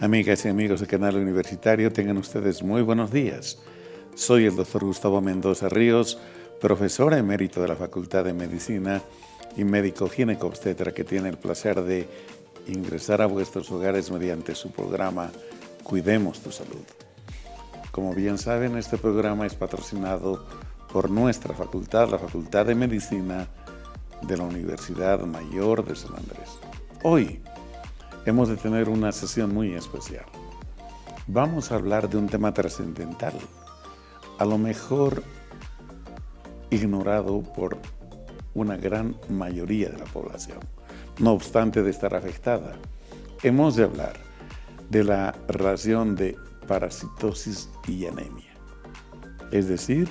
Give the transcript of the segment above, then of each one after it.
Amigas y amigos del canal universitario, tengan ustedes muy buenos días. Soy el doctor Gustavo Mendoza Ríos, profesor emérito de la Facultad de Medicina y médico ginecobstetra que tiene el placer de ingresar a vuestros hogares mediante su programa Cuidemos tu Salud. Como bien saben, este programa es patrocinado por nuestra facultad, la Facultad de Medicina de la Universidad Mayor de San Andrés. Hoy hemos de tener una sesión muy especial. Vamos a hablar de un tema trascendental, a lo mejor ignorado por una gran mayoría de la población, no obstante de estar afectada. Hemos de hablar de la relación de parasitosis y anemia, es decir,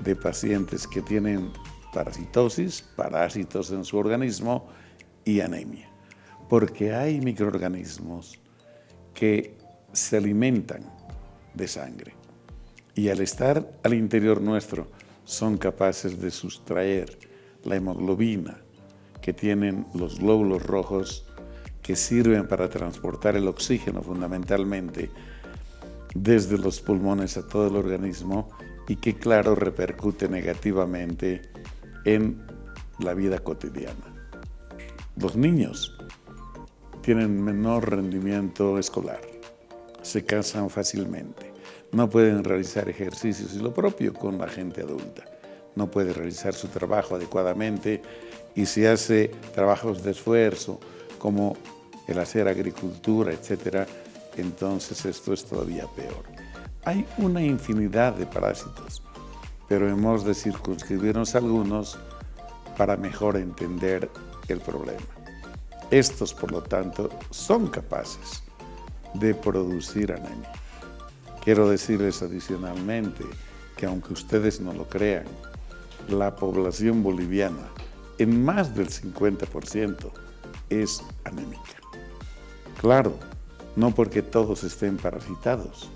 de pacientes que tienen parasitosis, parásitos en su organismo y anemia. Porque hay microorganismos que se alimentan de sangre y al estar al interior nuestro son capaces de sustraer la hemoglobina que tienen los glóbulos rojos que sirven para transportar el oxígeno fundamentalmente desde los pulmones a todo el organismo y que claro repercute negativamente en la vida cotidiana. Los niños tienen menor rendimiento escolar, se cansan fácilmente, no pueden realizar ejercicios y lo propio con la gente adulta. No puede realizar su trabajo adecuadamente y si hace trabajos de esfuerzo como el hacer agricultura, etc., entonces esto es todavía peor. Hay una infinidad de parásitos, pero hemos de circunscribirnos a algunos para mejor entender el problema. Estos, por lo tanto, son capaces de producir anemia. Quiero decirles adicionalmente que aunque ustedes no lo crean, la población boliviana en más del 50% es anémica. Claro, no porque todos estén parasitados,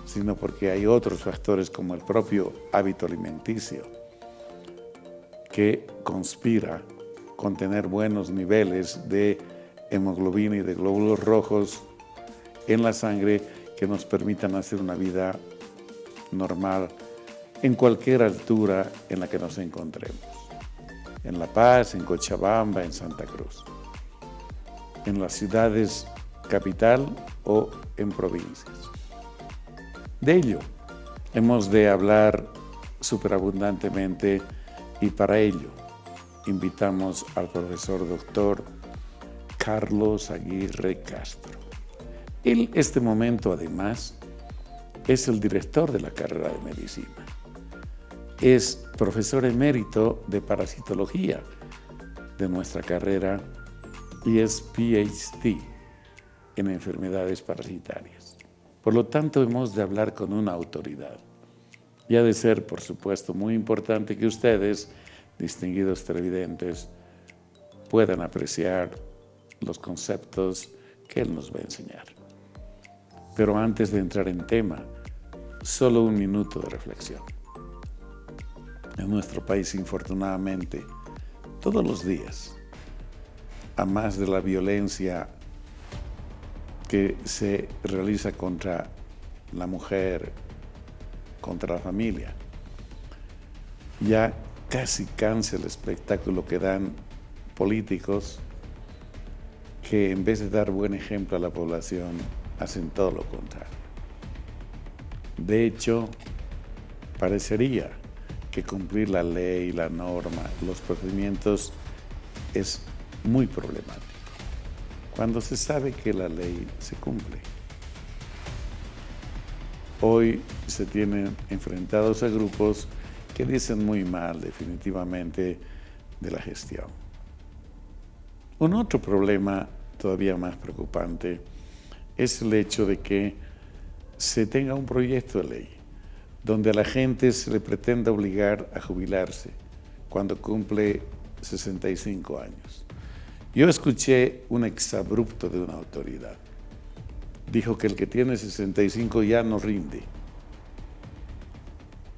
sino porque hay otros factores como el propio hábito alimenticio que conspira con tener buenos niveles de hemoglobina y de glóbulos rojos en la sangre que nos permitan hacer una vida normal en cualquier altura en la que nos encontremos. En La Paz, en Cochabamba, en Santa Cruz. En las ciudades capital o en provincias. De ello hemos de hablar superabundantemente y para ello invitamos al profesor doctor Carlos Aguirre Castro. Él, este momento, además, es el director de la carrera de medicina. Es profesor emérito de parasitología de nuestra carrera y es PhD en enfermedades parasitarias. Por lo tanto, hemos de hablar con una autoridad. Y ha de ser, por supuesto, muy importante que ustedes, distinguidos televidentes, puedan apreciar los conceptos que él nos va a enseñar. Pero antes de entrar en tema, solo un minuto de reflexión. En nuestro país, infortunadamente, todos los días, a más de la violencia que se realiza contra la mujer, contra la familia, ya casi cansa el espectáculo que dan políticos que en vez de dar buen ejemplo a la población, hacen todo lo contrario. De hecho, parecería que cumplir la ley, la norma, los procedimientos es muy problemático, cuando se sabe que la ley se cumple. Hoy se tienen enfrentados a grupos que dicen muy mal definitivamente de la gestión. Un otro problema todavía más preocupante es el hecho de que se tenga un proyecto de ley donde a la gente se le pretenda obligar a jubilarse cuando cumple 65 años. Yo escuché un exabrupto de una autoridad. Dijo que el que tiene 65 ya no rinde.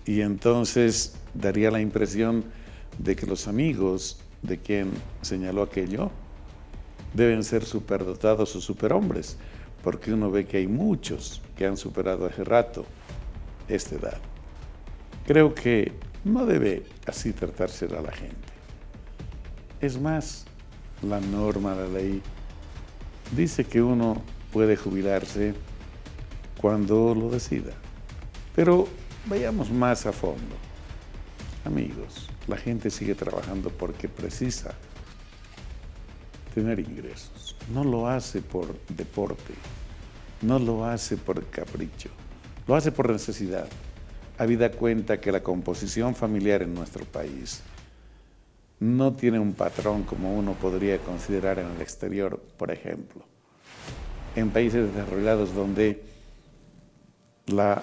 Y entonces daría la impresión de que los amigos de quien señaló aquello deben ser superdotados o superhombres, porque uno ve que hay muchos que han superado hace rato esta edad. Creo que no debe así tratarse a la gente. Es más, la norma, la ley, dice que uno puede jubilarse cuando lo decida. Pero vayamos más a fondo. Amigos, la gente sigue trabajando porque precisa tener ingresos. No lo hace por deporte, no lo hace por capricho, lo hace por necesidad. Habida cuenta que la composición familiar en nuestro país no tiene un patrón como uno podría considerar en el exterior, por ejemplo. En países desarrollados donde la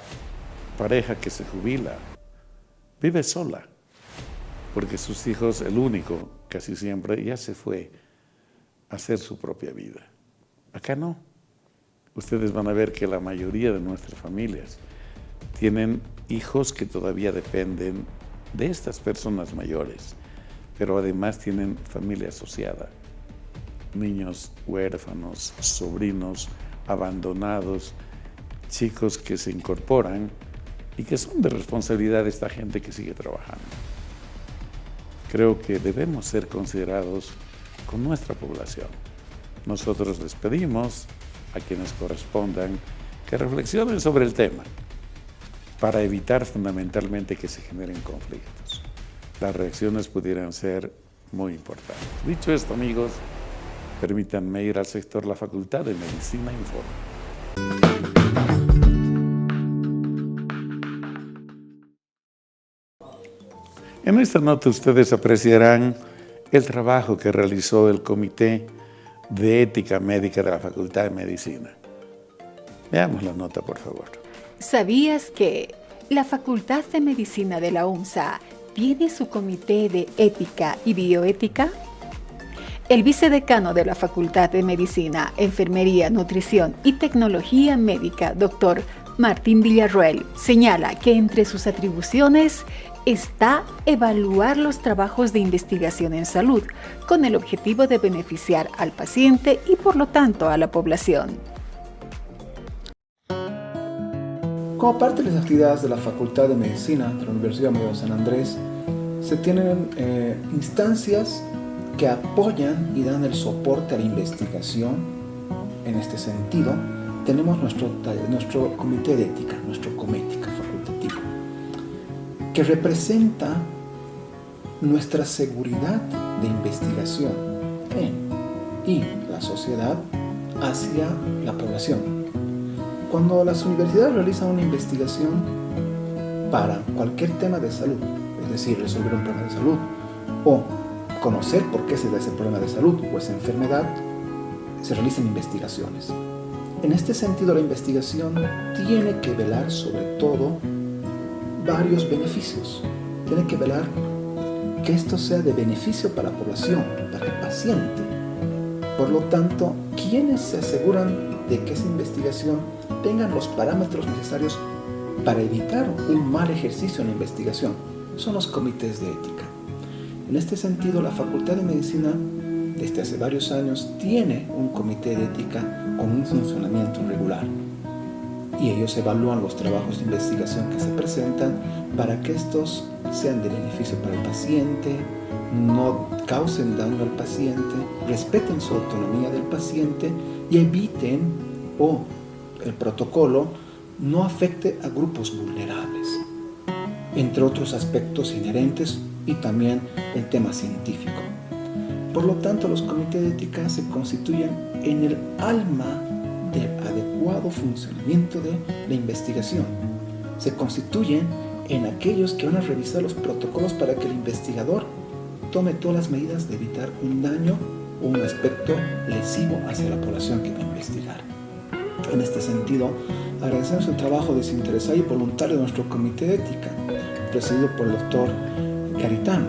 pareja que se jubila vive sola, porque sus hijos, el único, casi siempre, ya se fue a hacer su propia vida. Acá no. Ustedes van a ver que la mayoría de nuestras familias tienen hijos que todavía dependen de estas personas mayores, pero además tienen familia asociada, niños huérfanos, sobrinos abandonados, chicos que se incorporan y que son de responsabilidad de esta gente que sigue trabajando. Creo que debemos ser considerados con nuestra población. Nosotros les pedimos a quienes correspondan que reflexionen sobre el tema para evitar fundamentalmente que se generen conflictos. Las reacciones pudieran ser muy importantes. Dicho esto, amigos, permítanme ir al sector La Facultad de Medicina Informa. En esta nota ustedes apreciarán el trabajo que realizó el Comité de Ética Médica de la Facultad de Medicina. Veamos la nota, por favor. ¿Sabías que la Facultad de Medicina de la UNSA tiene su Comité de Ética y Bioética? El vicedecano de la Facultad de Medicina, Enfermería, Nutrición y Tecnología Médica, Dr. Martín Villarroel, señala que entre sus atribuciones está evaluar los trabajos de investigación en salud, con el objetivo de beneficiar al paciente y por lo tanto a la población. Como parte de las actividades de la Facultad de Medicina de la Universidad Mayor de San Andrés, se tienen instancias que apoyan y dan el soporte a la investigación. En este sentido, tenemos nuestro comité de ética, nuestro comética facultativo, que representa nuestra seguridad de investigación y la sociedad hacia la población. Cuando las universidades realizan una investigación para cualquier tema de salud, es decir, resolver un problema de salud o conocer por qué se da ese problema de salud o esa enfermedad, se realizan investigaciones. En este sentido, la investigación tiene que velar sobre todo varios beneficios. Tiene que velar que esto sea de beneficio para la población, para el paciente. Por lo tanto, quienes se aseguran de que esa investigación tenga los parámetros necesarios para evitar un mal ejercicio en la investigación son los comités de ética. En este sentido, la Facultad de Medicina, desde hace varios años, tiene un comité de ética con un funcionamiento regular. Y ellos evalúan los trabajos de investigación que se presentan para que estos sean de beneficio para el paciente, no causen daño al paciente, respeten su autonomía del paciente y eviten o el protocolo no afecte a grupos vulnerables, entre otros aspectos inherentes y también el tema científico. Por lo tanto, los comités de ética se constituyen en el alma del adecuado funcionamiento de la investigación. Se constituyen en aquellos que van a revisar los protocolos para que el investigador tome todas las medidas de evitar un daño o un aspecto lesivo hacia la población que va a investigar. En este sentido, agradecemos el trabajo desinteresado y voluntario de nuestro comité de ética, presidido por el doctor Garitano.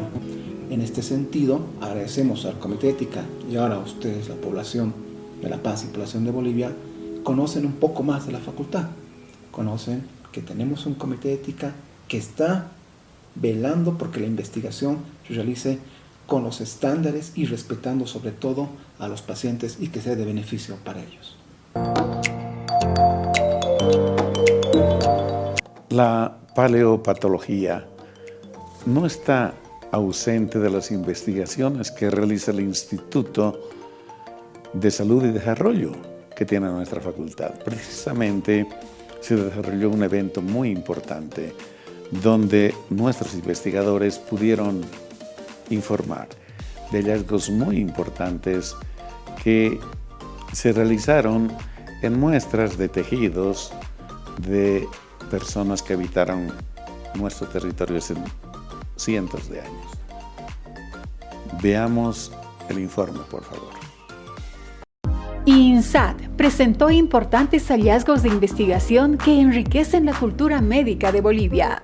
En este sentido, agradecemos al comité de ética y ahora a ustedes, la población de La Paz y población de Bolivia, conocen un poco más de la facultad. Conocen que tenemos un comité de ética que está velando porque la investigación se realice con los estándares y respetando sobre todo a los pacientes y que sea de beneficio para ellos. La paleopatología no está ausente de las investigaciones que realiza el Instituto de Salud y Desarrollo que tiene nuestra facultad. Precisamente se desarrolló un evento muy importante donde nuestros investigadores pudieron informar de hallazgos muy importantes que se realizaron en muestras de tejidos de personas que habitaron nuestro territorio hace cientos de años. Veamos el informe, por favor. INSAT presentó importantes hallazgos de investigación que enriquecen la cultura médica de Bolivia.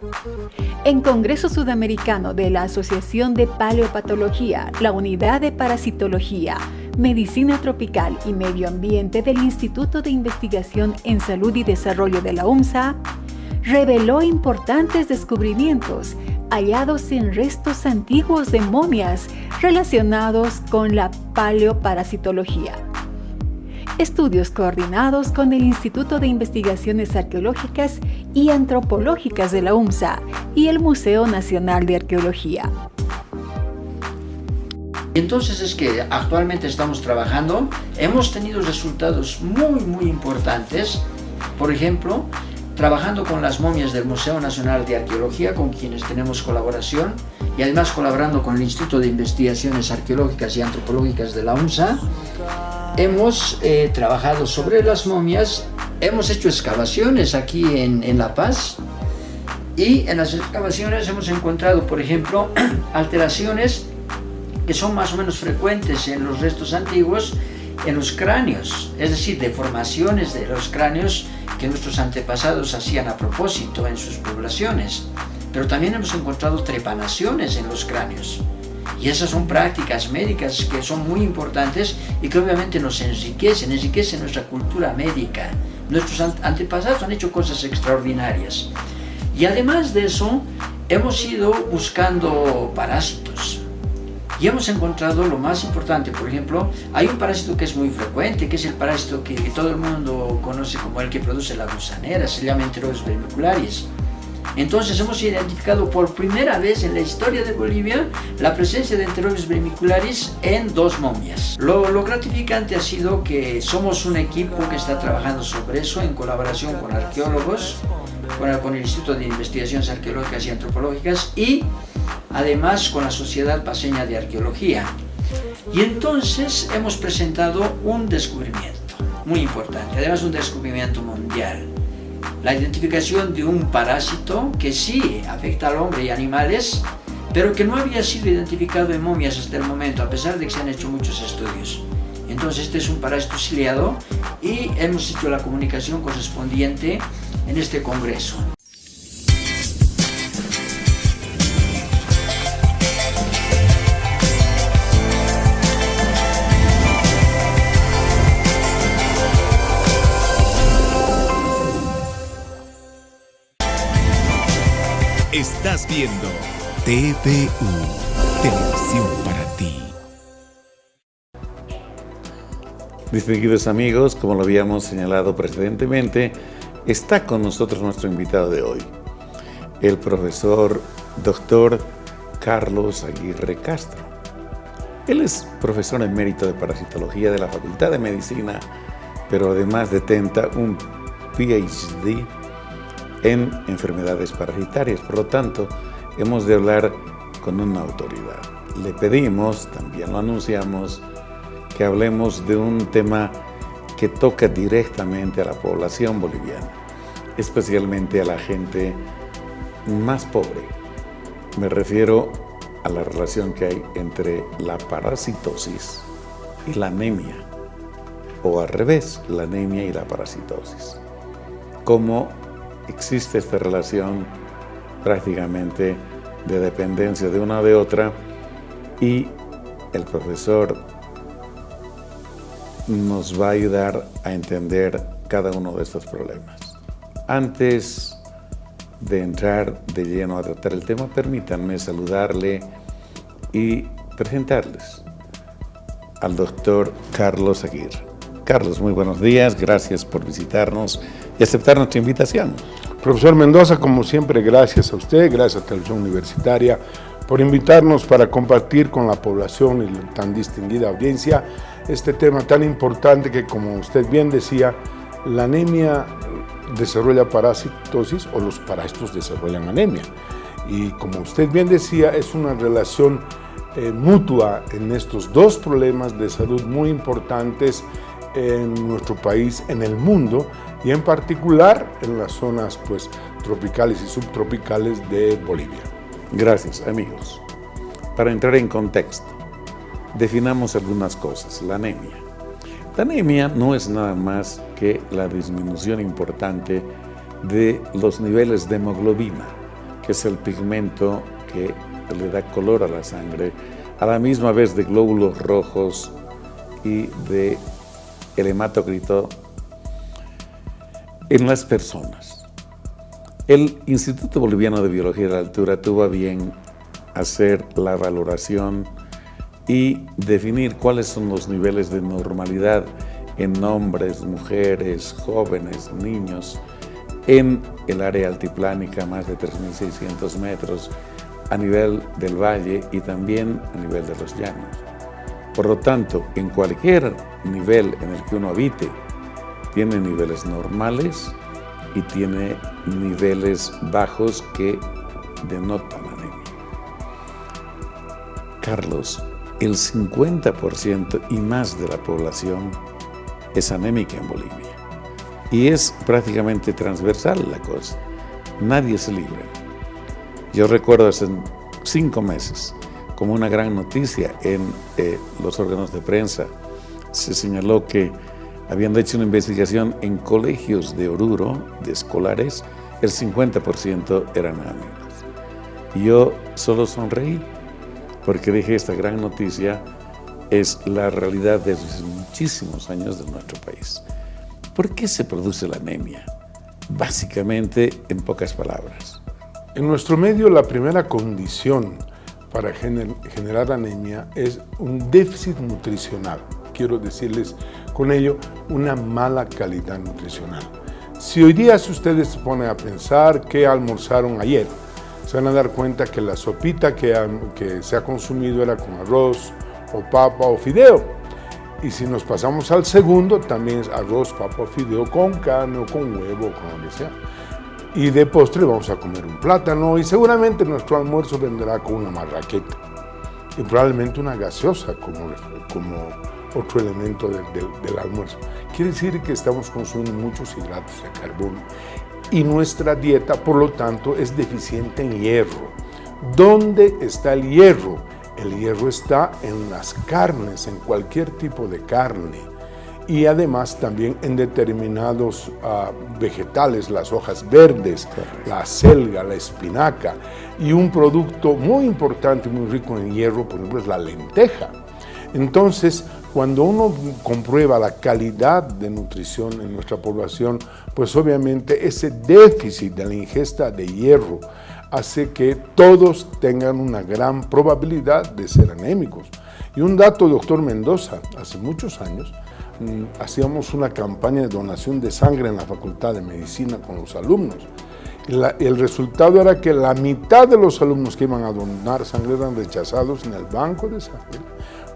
En Congreso Sudamericano de la Asociación de Paleopatología, la Unidad de Parasitología, Medicina Tropical y Medio Ambiente del Instituto de Investigación en Salud y Desarrollo de la UNSA, reveló importantes descubrimientos hallados en restos antiguos de momias relacionados con la paleoparasitología. Estudios coordinados con el Instituto de Investigaciones Arqueológicas y Antropológicas de la UNSA y el Museo Nacional de Arqueología. Entonces es que actualmente estamos trabajando, hemos tenido resultados muy importantes, por ejemplo, trabajando con las momias del Museo Nacional de Arqueología, con quienes tenemos colaboración, y además colaborando con el Instituto de Investigaciones Arqueológicas y Antropológicas de la UNSA. Hemos trabajado sobre las momias, hemos hecho excavaciones aquí en La Paz, y en las excavaciones hemos encontrado, por ejemplo, alteraciones que son más o menos frecuentes en los restos antiguos, en los cráneos, es decir, deformaciones de los cráneos que nuestros antepasados hacían a propósito en sus poblaciones. Pero también hemos encontrado trepanaciones en los cráneos. Y esas son prácticas médicas que son muy importantes y que obviamente nos enriquecen nuestra cultura médica. Nuestros antepasados han hecho cosas extraordinarias. Y además de eso, hemos ido buscando parásitos. Y hemos encontrado lo más importante, por ejemplo, hay un parásito que es muy frecuente, que es el parásito que todo el mundo conoce como el que produce la gusanera, se llama Enterobius vermicularis. Entonces hemos identificado por primera vez en la historia de Bolivia la presencia de Enterobius vermicularis en 2 momias. Lo gratificante ha sido que somos un equipo que está trabajando sobre eso en colaboración con arqueólogos, con el Instituto de Investigaciones Arqueológicas y Antropológicas y además con la Sociedad Paceña de Arqueología. Y entonces hemos presentado un descubrimiento muy importante, además un descubrimiento mundial. La identificación de un parásito que sí afecta al hombre y animales, pero que no había sido identificado en momias hasta el momento, a pesar de que se han hecho muchos estudios. Entonces este es un parásito ciliado y hemos hecho la comunicación correspondiente en este congreso. Estás viendo TVU, Televisión para ti. Distinguidos amigos, como lo habíamos señalado precedentemente, está con nosotros nuestro invitado de hoy, el profesor Dr. Carlos Aguirre Castro. Él es profesor emérito de parasitología de la Facultad de Medicina, pero además detenta un PhD en enfermedades parasitarias. Por lo tanto, hemos de hablar con una autoridad. Le pedimos, también lo anunciamos, que hablemos de un tema que toca directamente a la población boliviana, especialmente a la gente más pobre. Me refiero a la relación que hay entre la parasitosis y la anemia, o al revés, la anemia y la parasitosis. Cómo existe esta relación prácticamente de dependencia de una de otra, y el profesor nos va a ayudar a entender cada uno de estos problemas. Antes de entrar de lleno a tratar el tema, permítanme saludarle y presentarles al doctor Carlos Aguirre. Carlos, muy buenos días, gracias por visitarnos y aceptar nuestra invitación. Profesor Mendoza, como siempre, gracias a usted, gracias a Televisión Universitaria por invitarnos para compartir con la población y la tan distinguida audiencia este tema tan importante que, como usted bien decía, la anemia desarrolla parasitosis o los parásitos desarrollan anemia. Y como usted bien decía, es una relación mutua en estos dos problemas de salud muy importantes en nuestro país, en el mundo, y en particular en las zonas pues, tropicales y subtropicales de Bolivia. Gracias, amigos. Para entrar en contexto, definamos algunas cosas. La anemia. La anemia no es nada más que la disminución importante de los niveles de hemoglobina, que es el pigmento que le da color a la sangre, a la misma vez de glóbulos rojos y de el hematocrito en las personas. El Instituto Boliviano de Biología de la Altura tuvo a bien hacer la valoración y definir cuáles son los niveles de normalidad en hombres, mujeres, jóvenes, niños, en el área altiplánica, más de 3.600 metros, a nivel del valle y también a nivel de los llanos. Por lo tanto, en cualquier nivel en el que uno habite, tiene niveles normales y tiene niveles bajos que denotan anemia. Carlos, el 50% y más de la población es anémica en Bolivia. Y es prácticamente transversal la cosa. Nadie se libre. Yo recuerdo hace 5 meses, como una gran noticia en los órganos de prensa, se señaló que habían hecho una investigación en colegios de Oruro, de escolares, el 50% eran anémicos. Y yo solo sonreí, porque dije, esta gran noticia es la realidad de muchísimos años de nuestro país. ¿Por qué se produce la anemia? Básicamente, en pocas palabras. En nuestro medio, la primera condición para generar anemia es un déficit nutricional. Quiero decirles con ello una mala calidad nutricional. Si hoy día ustedes se ponen a pensar qué almorzaron ayer, se van a dar cuenta que la sopita que se ha consumido era con arroz o papa o fideo. Y si nos pasamos al segundo, también es arroz, papa o fideo con carne o con huevo o con lo que sea. Y de postre vamos a comer un plátano y seguramente nuestro almuerzo vendrá con una marraqueta y probablemente una gaseosa como otro elemento del almuerzo. Quiere decir que estamos consumiendo muchos hidratos de carbono y nuestra dieta, por lo tanto, es deficiente en hierro. ¿Dónde está el hierro? El hierro está en las carnes, en cualquier tipo de carne. Y además también en determinados vegetales, las hojas verdes, la acelga, la espinaca. Y un producto muy importante, muy rico en hierro, por ejemplo, es la lenteja. Entonces, cuando uno comprueba la calidad de nutrición en nuestra población, pues obviamente ese déficit de la ingesta de hierro hace que todos tengan una gran probabilidad de ser anémicos. Y un dato, doctor Mendoza, hace muchos años, hacíamos una campaña de donación de sangre en la Facultad de Medicina con los alumnos. El resultado era que la mitad de los alumnos que iban a donar sangre eran rechazados en el banco de sangre.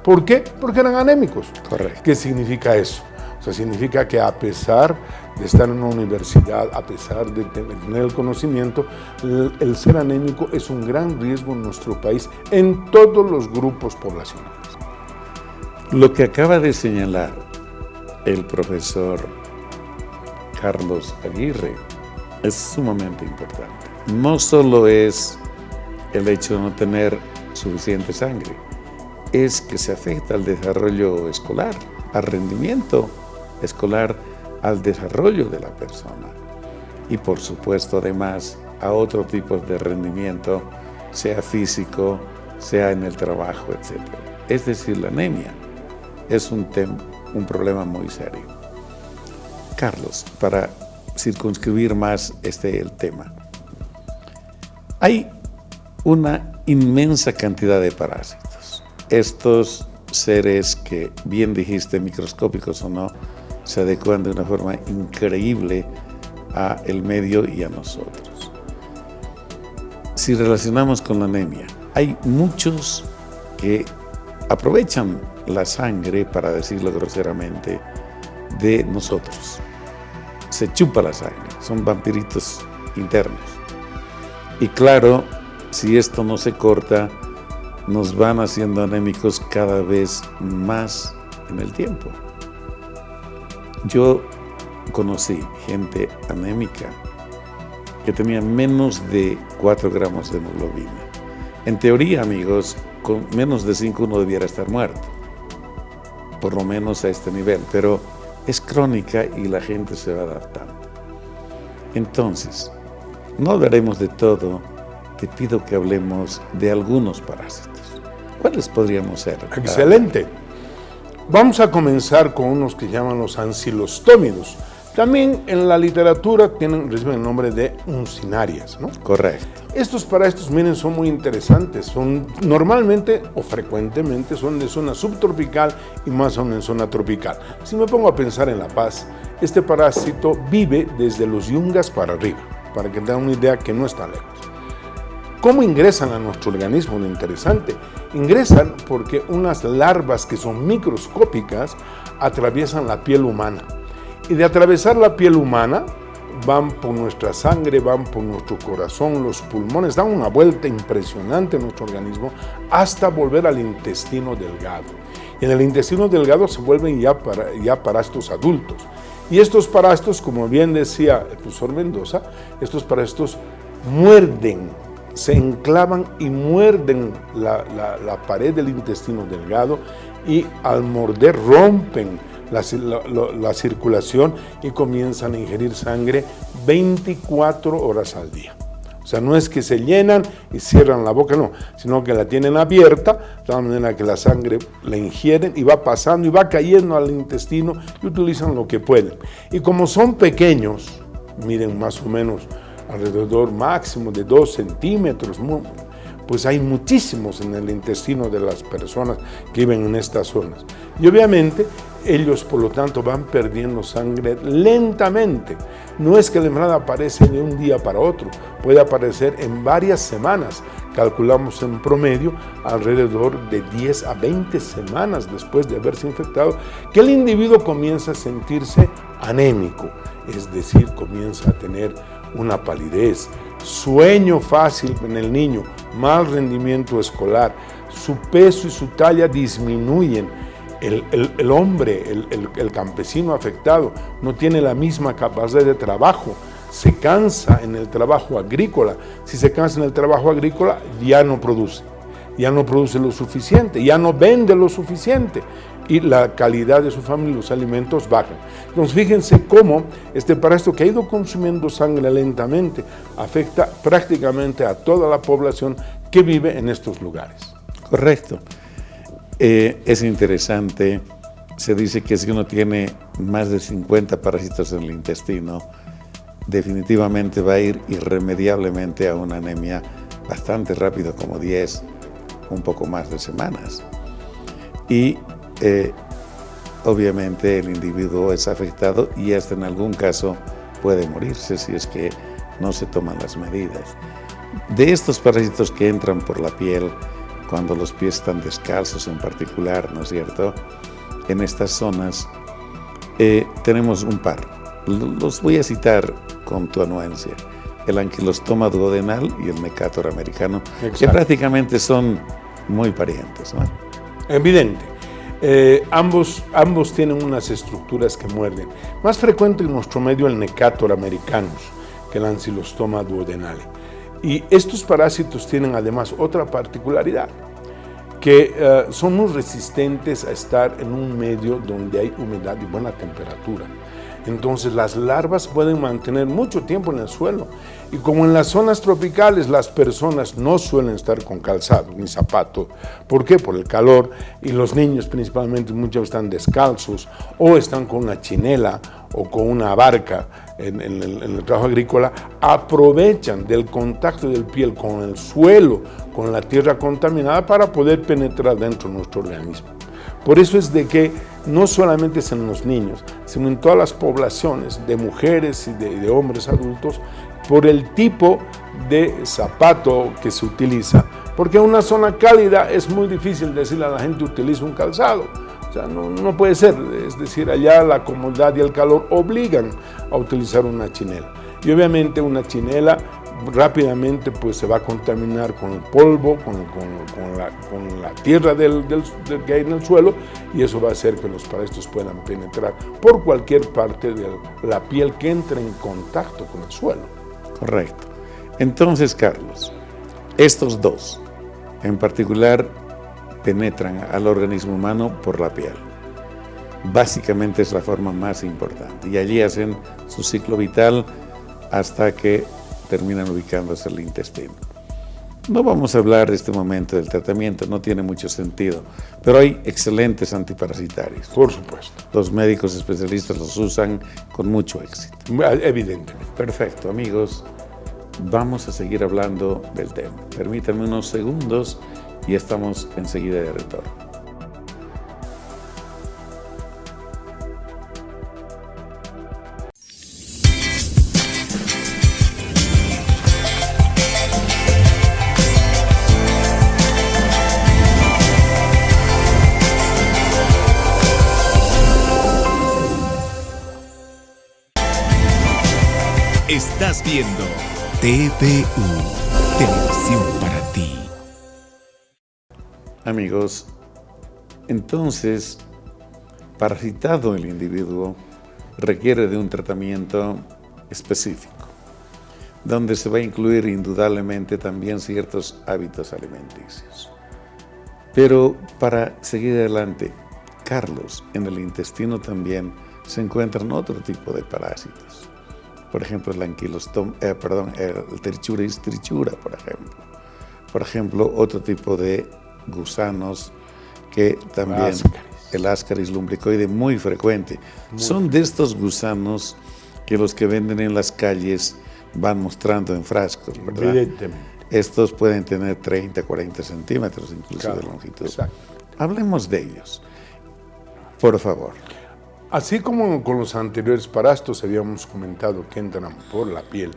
¿Por qué? Porque eran anémicos. Correcto. ¿Qué significa eso? O sea, significa que a pesar de estar en una universidad, a pesar de tener el conocimiento, el ser anémico es un gran riesgo en nuestro país en todos los grupos poblacionales. Lo que acaba de señalar el profesor Carlos Aguirre es sumamente importante. No solo es el hecho de no tener suficiente sangre, es que se afecta al desarrollo escolar, al rendimiento escolar, al desarrollo de la persona y por supuesto además a otro tipo de rendimiento, sea físico, sea en el trabajo, etc. Es decir, la anemia es un problema muy serio. Carlos, para circunscribir más el tema, hay una inmensa cantidad de parásitos. Estos seres que, bien dijiste, microscópicos o no, se adecuan de una forma increíble a el medio y a nosotros. Si relacionamos con la anemia, hay muchos que aprovechan la sangre, para decirlo groseramente, de nosotros. Se chupa la sangre, son vampiritos internos. Y claro, si esto no se corta, nos van haciendo anémicos cada vez más en el tiempo. Yo conocí gente anémica que tenía menos de 4 gramos de hemoglobina. En teoría, amigos, con menos de 5 uno debiera estar muerto, por lo menos a este nivel, pero es crónica y la gente se va adaptando. Entonces, no hablaremos de todo, te pido que hablemos de algunos parásitos. ¿Cuáles podríamos ser? Excelente. Vamos a comenzar con unos que llaman los ancilostómidos. También en la literatura reciben el nombre de uncinarias, ¿no? Correcto. Estos parásitos, miren, son muy interesantes. Son normalmente o frecuentemente son de zona subtropical y más aún en zona tropical. Si me pongo a pensar en La Paz, este parásito vive desde los Yungas para arriba, para que tengan una idea que no está lejos. ¿Cómo ingresan a nuestro organismo? Lo interesante, ingresan porque unas larvas que son microscópicas atraviesan la piel humana. Y de atravesar la piel humana, van por nuestra sangre, van por nuestro corazón, los pulmones, dan una vuelta impresionante en nuestro organismo hasta volver al intestino delgado. Y en el intestino delgado se vuelven ya parásitos adultos. Y estos parásitos, como bien decía el profesor Mendoza, estos parásitos muerden, se enclavan y muerden la pared del intestino delgado y al morder rompen la circulación y comienzan a ingerir sangre 24 horas al día. O sea, no es que se llenan y cierran la boca, no, sino que la tienen abierta, de tal manera que la sangre la ingieren y va pasando y va cayendo al intestino y utilizan lo que pueden. Y como son pequeños, miden más o menos alrededor máximo de 2 centímetros, pues hay muchísimos en el intestino de las personas que viven en estas zonas. Y obviamente ellos, por lo tanto, van perdiendo sangre lentamente. No es que la enfermedad aparece de un día para otro, puede aparecer en varias semanas. Calculamos en promedio alrededor de 10 a 20 semanas después de haberse infectado, que el individuo comienza a sentirse anémico, es decir, comienza a tener una palidez, sueño fácil en el niño, mal rendimiento escolar, su peso y su talla disminuyen. El hombre, el campesino afectado, no tiene la misma capacidad de trabajo, se cansa en el trabajo agrícola. Si se cansa en el trabajo agrícola, ya no produce lo suficiente, ya no vende lo suficiente y la calidad de su familia, los alimentos bajan. Entonces fíjense cómo este parásito que ha ido consumiendo sangre lentamente afecta prácticamente a toda la población que vive en estos lugares. Correcto. Es interesante, se dice que si uno tiene más de 50 parásitos en el intestino, definitivamente va a ir irremediablemente a una anemia bastante rápido, como 10, un poco más de semanas. Y obviamente el individuo es afectado y hasta en algún caso puede morirse si es que no se toman las medidas. De estos parásitos que entran por la piel, cuando los pies están descalzos en particular, ¿no es cierto? En estas zonas tenemos un par. Los voy a citar con tu anuencia. El anquilostoma duodenal y el Necator americano, Exacto, que prácticamente son muy parientes, ¿no? Evidente. Ambos tienen unas estructuras que muerden. Más frecuente en nuestro medio el Necator americanus que el ancilostoma duodenale. Y estos parásitos tienen además otra particularidad, que son muy resistentes a estar en un medio donde hay humedad y buena temperatura. Entonces las larvas pueden mantener mucho tiempo en el suelo y como en las zonas tropicales las personas no suelen estar con calzado ni zapato. ¿Por qué? Por el calor, y los niños principalmente muchos están descalzos o están con una chinela o con una barca en el trabajo agrícola, aprovechan del contacto del piel con el suelo, con la tierra contaminada para poder penetrar dentro de nuestro organismo. Por eso es de que no solamente es en los niños, sino en todas las poblaciones de mujeres y de hombres adultos, por el tipo de zapato que se utiliza. Porque en una zona cálida es muy difícil decirle a la gente utiliza un calzado. O sea, no puede ser. Es decir, allá la comodidad y el calor obligan a utilizar una chinela. Y obviamente una chinela rápidamente pues se va a contaminar con el polvo, con la tierra que hay en el suelo, y eso va a hacer que los parásitos puedan penetrar por cualquier parte de la piel que entre en contacto con el suelo. Correcto. Entonces, Carlos, estos dos en particular penetran al organismo humano por la piel. Básicamente es la forma más importante y allí hacen su ciclo vital hasta que terminan ubicándose en el intestino. No vamos a hablar de este momento del tratamiento, no tiene mucho sentido, pero hay excelentes antiparasitarios. Por supuesto. Los médicos especialistas los usan con mucho éxito. Evidentemente. Perfecto, amigos. Vamos a seguir hablando del tema. Permítanme unos segundos y estamos enseguida de retorno. Estás viendo TPU, Televisión para ti. Amigos, entonces, parasitado el individuo requiere de un tratamiento específico, donde se va a incluir indudablemente también ciertos hábitos alimenticios. Pero para seguir adelante, Carlos, en el intestino también se encuentran otro tipo de parásitos. Por ejemplo, el Trichuris trichura, por ejemplo. Por ejemplo, otro tipo de gusanos que también, el Ascaris lumbricoide, muy frecuente. Son de estos gusanos que los que venden en las calles van mostrando en frascos, ¿verdad? Evidentemente. Estos pueden tener 30, 40 centímetros incluso de longitud. Exacto. Hablemos de ellos, por favor. Así como con los anteriores parásitos habíamos comentado que entran por la piel,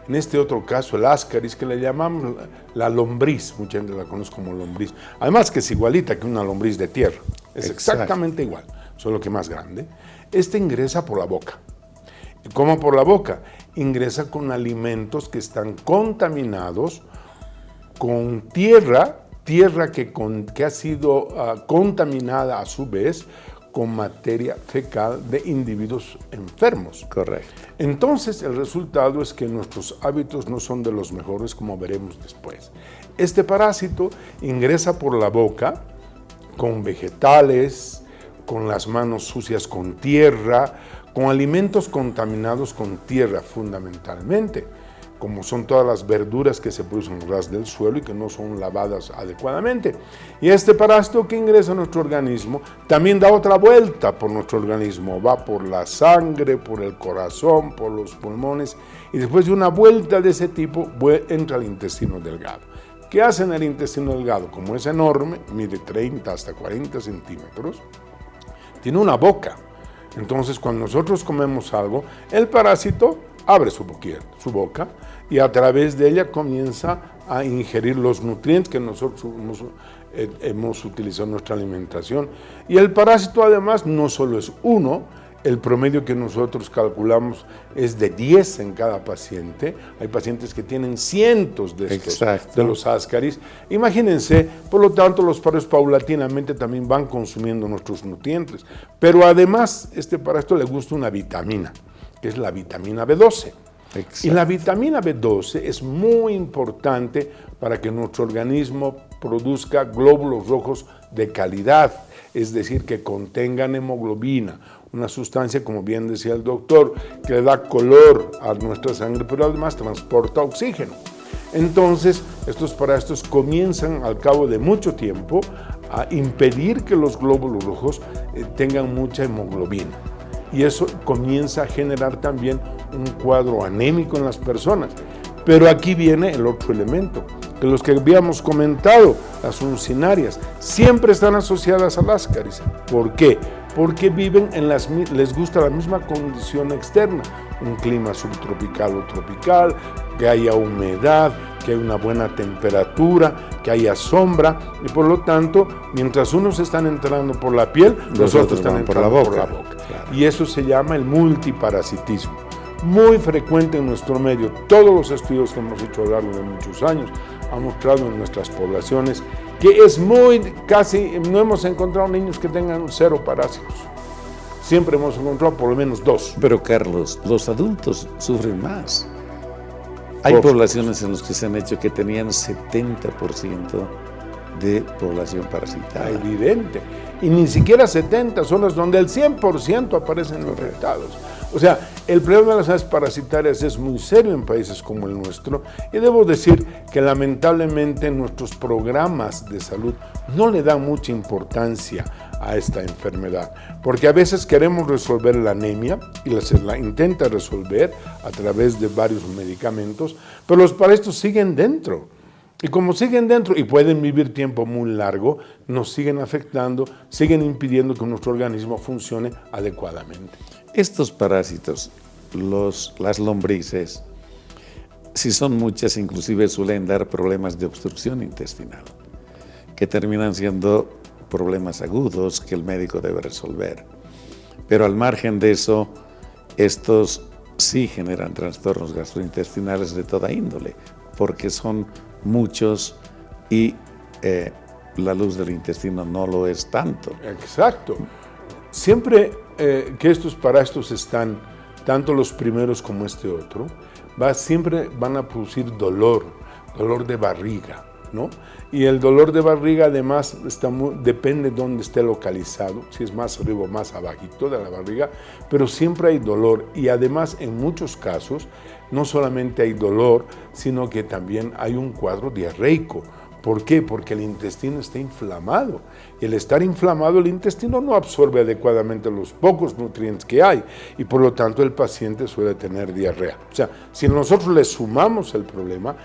en este otro caso el Ascaris, que le llamamos la lombriz, mucha gente la conoce como lombriz, además que es igualita que una lombriz de tierra, es exactamente igual, solo que más grande. Este ingresa por la boca. ¿Y cómo por la boca? Ingresa con alimentos que están contaminados con tierra que ha sido contaminada a su vez con materia fecal de individuos enfermos. Correcto. Entonces, el resultado es que nuestros hábitos no son de los mejores, como veremos después. Este parásito ingresa por la boca con vegetales, con las manos sucias con tierra, con alimentos contaminados con tierra fundamentalmente, como son todas las verduras que se producen a ras del suelo y que no son lavadas adecuadamente. Y este parásito que ingresa a nuestro organismo también da otra vuelta por nuestro organismo, va por la sangre, por el corazón, por los pulmones, y después de una vuelta de ese tipo entra al intestino delgado. ¿Qué hace en el intestino delgado? Como es enorme, mide 30 hasta 40 centímetros, tiene una boca. Entonces, cuando nosotros comemos algo, el parásito abre su boca y a través de ella comienza a ingerir los nutrientes que nosotros hemos utilizado en nuestra alimentación. Y el parásito además no solo es uno, el promedio que nosotros calculamos es de 10 en cada paciente. Hay pacientes que tienen cientos de estos, de los Ascaris. Imagínense, por lo tanto, los parásitos paulatinamente también van consumiendo nuestros nutrientes. Pero además, este parásito le gusta una vitamina, que es la vitamina B12. Exacto. Y la vitamina B12 es muy importante para que nuestro organismo produzca glóbulos rojos de calidad, es decir, que contengan hemoglobina, una sustancia, como bien decía el doctor, que le da color a nuestra sangre, pero además transporta oxígeno. Entonces, estos parásitos comienzan al cabo de mucho tiempo a impedir que los glóbulos rojos tengan mucha hemoglobina. Y eso comienza a generar también un cuadro anémico en las personas. Pero aquí viene el otro elemento. que los que habíamos comentado, las uncinarias, siempre están asociadas al ascaris. ¿Por qué? Porque viven les gusta la misma condición externa, un clima subtropical o tropical, que haya humedad, que haya una buena temperatura, que haya sombra, y por lo tanto, mientras unos están entrando por la piel, los otros están entrando por la boca. Claro. Y eso se llama el multiparasitismo. Muy frecuente en nuestro medio. Todos los estudios que hemos hecho a lo largo de muchos años han mostrado en nuestras poblaciones que es casi no hemos encontrado niños que tengan 0 parásitos. Siempre hemos encontrado por lo menos 2. Pero Carlos, los adultos sufren más. Hay poblaciones en las que se han hecho que tenían 70% de población parasitada. Evidente. Y ni siquiera 70 son las donde el 100% aparecen infectados. O sea, el problema de las aves parasitarias es muy serio en países como el nuestro, y debo decir que lamentablemente nuestros programas de salud no le dan mucha importancia a esta enfermedad, porque a veces queremos resolver la anemia y se la intenta resolver a través de varios medicamentos, pero los parásitos siguen dentro. Y como siguen dentro y pueden vivir tiempo muy largo, nos siguen afectando, siguen impidiendo que nuestro organismo funcione adecuadamente. Estos parásitos, las lombrices, si son muchas, inclusive suelen dar problemas de obstrucción intestinal, que terminan siendo problemas agudos que el médico debe resolver. Pero al margen de eso, estos sí generan trastornos gastrointestinales de toda índole, porque son muchos y la luz del intestino no lo es tanto. Exacto. Siempre que estos parásitos están, tanto los primeros como este otro, siempre van a producir dolor de barriga, ¿no? Y el dolor de barriga además depende de dónde esté localizado, si es más arriba o más abajito de la barriga, pero siempre hay dolor, y además en muchos casos no solamente hay dolor, sino que también hay un cuadro diarreico. ¿Por qué? Porque el intestino está inflamado, y al estar inflamado el intestino no absorbe adecuadamente los pocos nutrientes que hay, y por lo tanto el paciente suele tener diarrea. O sea, si nosotros le sumamos el problema,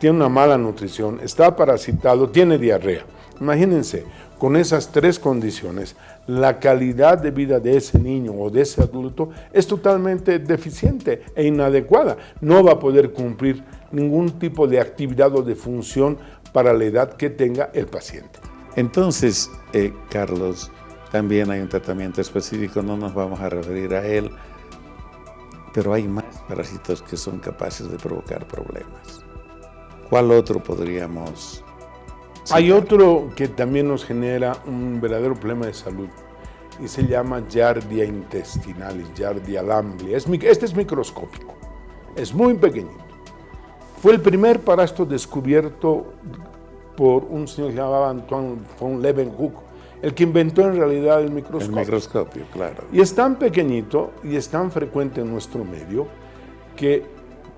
tiene una mala nutrición, está parasitado, tiene diarrea. Imagínense, con esas 3 condiciones, la calidad de vida de ese niño o de ese adulto es totalmente deficiente e inadecuada. No va a poder cumplir ningún tipo de actividad o de función para la edad que tenga el paciente. Entonces, Carlos, también hay un tratamiento específico, no nos vamos a referir a él, pero hay más parásitos que son capaces de provocar problemas. ¿Cuál otro podríamos citar? Hay otro que también nos genera un verdadero problema de salud y se llama Giardia intestinalis, Giardia lamblia. Este es microscópico, es muy pequeñito. Fue el primer parásito descubierto por un señor que se llamaba Antoine von Leeuwenhoek, el que inventó en realidad el microscopio. El microscopio, claro. Y es tan pequeñito y es tan frecuente en nuestro medio que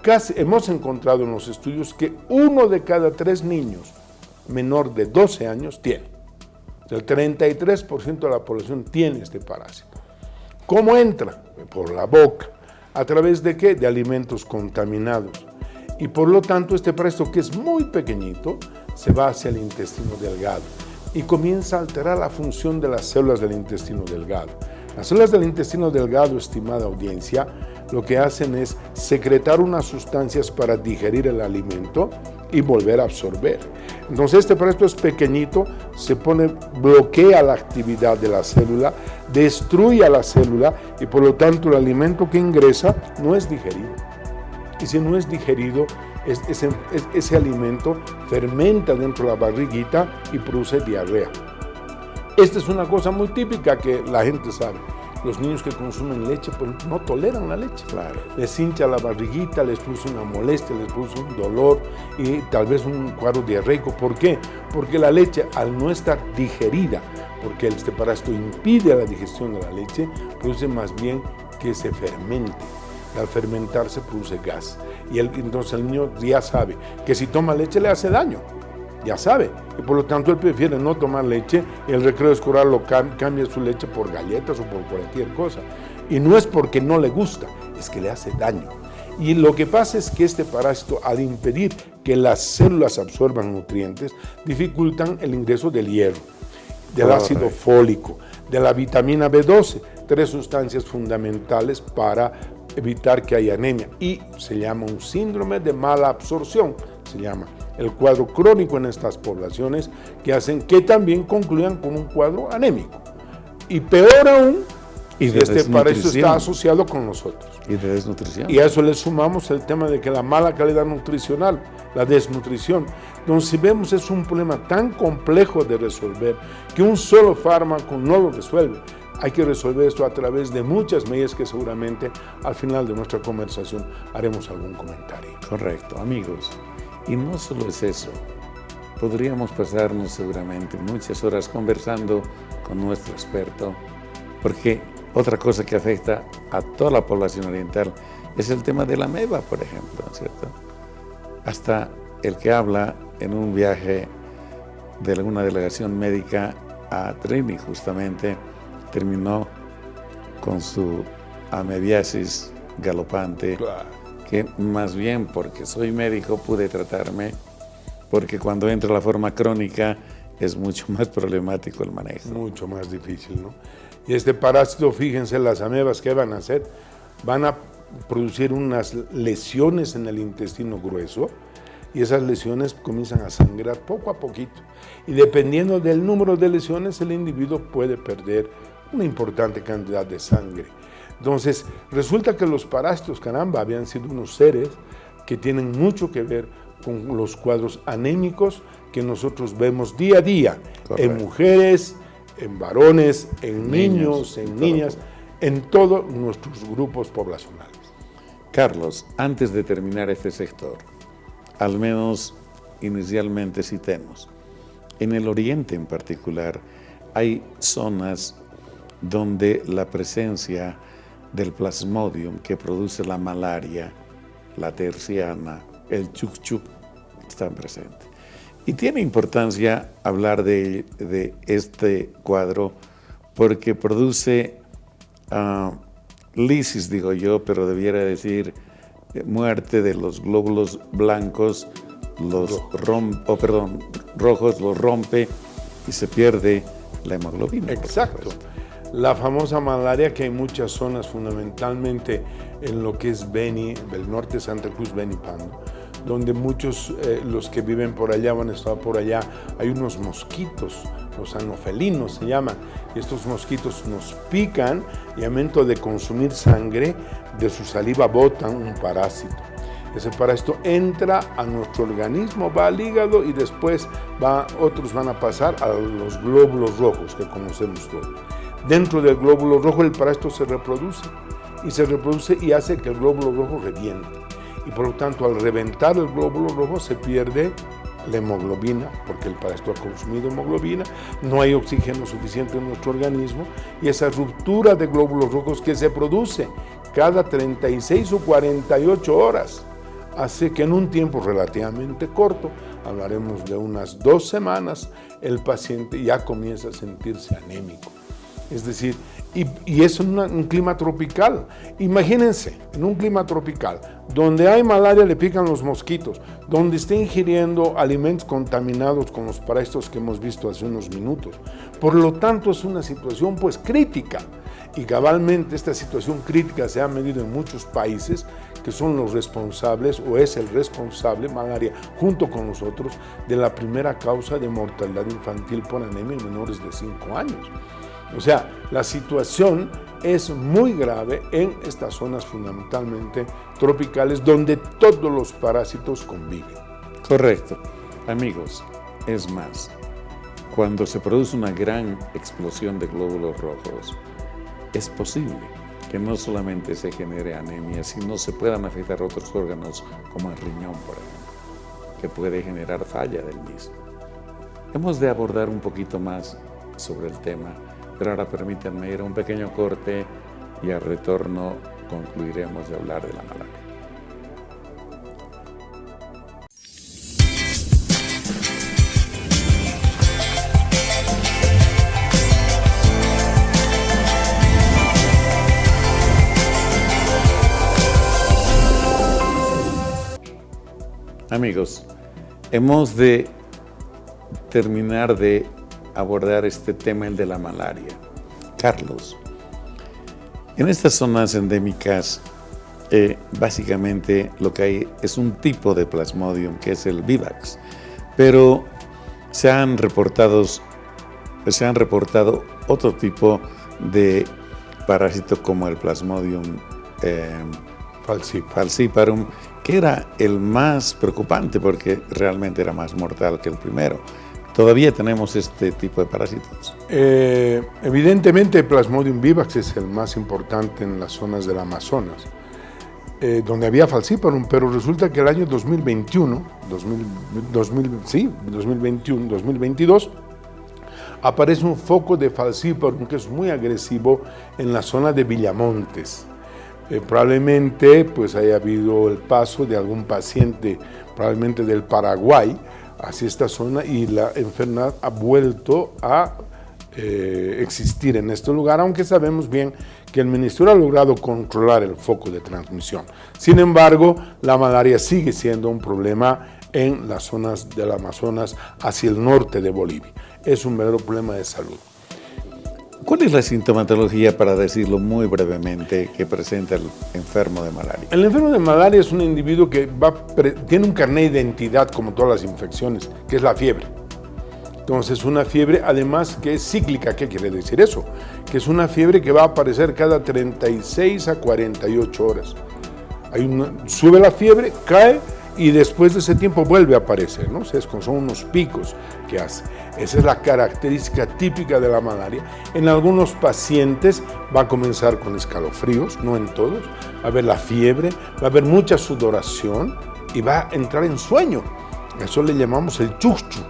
casi hemos encontrado en los estudios que 1 de cada 3 niños menor de 12 años tiene. El 33% de la población tiene este parásito. ¿Cómo entra? Por la boca. ¿A través de qué? De alimentos contaminados. Y por lo tanto este parásito, que es muy pequeñito, se va hacia el intestino delgado y comienza a alterar la función de las células del intestino delgado. Las células del intestino delgado, estimada audiencia, lo que hacen es secretar unas sustancias para digerir el alimento y volver a absorber. Entonces este parásito es pequeñito, bloquea la actividad de la célula, destruye a la célula y por lo tanto el alimento que ingresa no es digerido. Y si no es digerido, ese alimento fermenta dentro de la barriguita y produce diarrea. Esta es una cosa muy típica que la gente sabe. Los niños que consumen leche pues, no toleran la leche. Claro. Les hincha la barriguita, les produce una molestia, les produce un dolor y tal vez un cuadro diarreico. ¿Por qué? Porque la leche, al no estar digerida, porque este parásito impide la digestión de la leche, produce más bien que se fermente. Al fermentarse produce gas. Y entonces el niño ya sabe que si toma leche le hace daño. Ya sabe, y por lo tanto él prefiere no tomar leche y el recreo escolar cambia su leche por galletas o por cualquier cosa. Y no es porque no le gusta, es que le hace daño. Y lo que pasa es que este parásito, al impedir que las células absorban nutrientes, dificultan el ingreso del hierro, del ácido fólico, de la vitamina B12, 3 sustancias fundamentales para evitar que haya anemia, y se llama un síndrome de mala absorción, se llama el cuadro crónico en estas poblaciones, que hacen que también concluyan con un cuadro anémico. Y peor aún, y si este paraíso está asociado con nosotros. Y de desnutrición. Y a eso le sumamos el tema de que la mala calidad nutricional, la desnutrición. Entonces, si vemos, es un problema tan complejo de resolver que un solo fármaco no lo resuelve. Hay que resolver esto a través de muchas medidas que seguramente al final de nuestra conversación haremos algún comentario. Correcto, amigos. Y no solo es eso. Podríamos pasarnos seguramente muchas horas conversando con nuestro experto, porque otra cosa que afecta a toda la población oriental es el tema de la ameba, por ejemplo, ¿cierto? Hasta el que habla en un viaje de alguna delegación médica a Trini, justamente, terminó con su amebiasis galopante, Claro. que más bien porque soy médico pude tratarme, porque cuando entra la forma crónica es mucho más problemático el manejo. Mucho más difícil, ¿no? Y este parásito, fíjense, las amebas, ¿qué van a hacer? Van a producir unas lesiones en el intestino grueso, y esas lesiones comienzan a sangrar poco a poquito. Y dependiendo del número de lesiones, el individuo puede perder una importante cantidad de sangre. Entonces, resulta que los parásitos, caramba, habían sido unos seres que tienen mucho que ver con los cuadros anémicos que nosotros vemos día a día. Correcto. En mujeres, en varones, en niños, en niñas, en todos nuestros grupos poblacionales. Carlos, antes de terminar este sector, al menos inicialmente citemos, en el oriente en particular hay zonas donde la presencia del plasmodium que produce la malaria, la terciana, el chuc-chuc, están presentes. Y tiene importancia hablar de este cuadro porque produce lisis, digo yo, pero debiera decir muerte de los glóbulos blancos, rojos, los rompe y se pierde la hemoglobina. Exacto. La famosa malaria, que hay muchas zonas, fundamentalmente en lo que es Beni, del norte de Santa Cruz, Benipando, donde muchos, los que viven por allá, van a estar por allá, hay unos mosquitos, los anofelinos se llaman, y estos mosquitos nos pican y al momento de consumir sangre, de su saliva botan un parásito. Ese parásito entra a nuestro organismo, va al hígado y después otros van a pasar a los glóbulos rojos que conocemos todos. Dentro del glóbulo rojo el parásito se reproduce y hace que el glóbulo rojo reviente. Y por lo tanto, al reventar el glóbulo rojo se pierde la hemoglobina, porque el parásito ha consumido hemoglobina, no hay oxígeno suficiente en nuestro organismo, y esa ruptura de glóbulos rojos que se produce cada 36 o 48 horas hace que en un tiempo relativamente corto, hablaremos de unas 2 semanas, el paciente ya comienza a sentirse anémico. Es decir, y es un clima tropical. Imagínense, en un clima tropical, donde hay malaria le pican los mosquitos, donde está ingiriendo alimentos contaminados con los parásitos que hemos visto hace unos minutos. Por lo tanto, es una situación pues crítica. Y cabalmente esta situación crítica se ha medido en muchos países que son los responsables, o es el responsable, malaria, junto con nosotros, de la primera causa de mortalidad infantil por anemia en menores de 5 años. O sea, la situación es muy grave en estas zonas fundamentalmente tropicales donde todos los parásitos conviven. Correcto. Amigos, es más, cuando se produce una gran explosión de glóbulos rojos, es posible que no solamente se genere anemia, sino se puedan afectar otros órganos como el riñón, por ejemplo, que puede generar falla del mismo. Hemos de abordar un poquito más sobre el tema, pero ahora permítanme ir a un pequeño corte y al retorno concluiremos de hablar de la malaria. Amigos, hemos de terminar de abordar este tema, el de la malaria. Carlos, en estas zonas endémicas, básicamente lo que hay es un tipo de Plasmodium, que es el Vivax, pero se han reportado otro tipo de parásito como el Plasmodium falciparum, que era el más preocupante porque realmente era más mortal que el primero. ¿Todavía tenemos este tipo de parásitos? Evidentemente el Plasmodium vivax es el más importante en las zonas del Amazonas, donde había falciparum, pero resulta que el año 2022, aparece un foco de falciparum que es muy agresivo en la zona de Villamontes. Probablemente pues haya habido el paso de algún paciente, probablemente del Paraguay, hacia esta zona, y la enfermedad ha vuelto a existir en este lugar, aunque sabemos bien que el Ministerio ha logrado controlar el foco de transmisión. Sin embargo, la malaria sigue siendo un problema en las zonas del Amazonas hacia el norte de Bolivia. Es un verdadero problema de salud. ¿Cuál es la sintomatología, para decirlo muy brevemente, que presenta el enfermo de malaria? El enfermo de malaria es un individuo que tiene un carnet de identidad, como todas las infecciones, que es la fiebre. Entonces, una fiebre, además, que es cíclica. ¿Qué quiere decir eso? Que es una fiebre que va a aparecer cada 36 a 48 horas. Sube la fiebre, cae, y después de ese tiempo vuelve a aparecer, ¿no? Son unos picos que hace. Esa es la característica típica de la malaria. En algunos pacientes va a comenzar con escalofríos, no en todos. Va a haber la fiebre, va a haber mucha sudoración y va a entrar en sueño. Eso le llamamos el chuchu,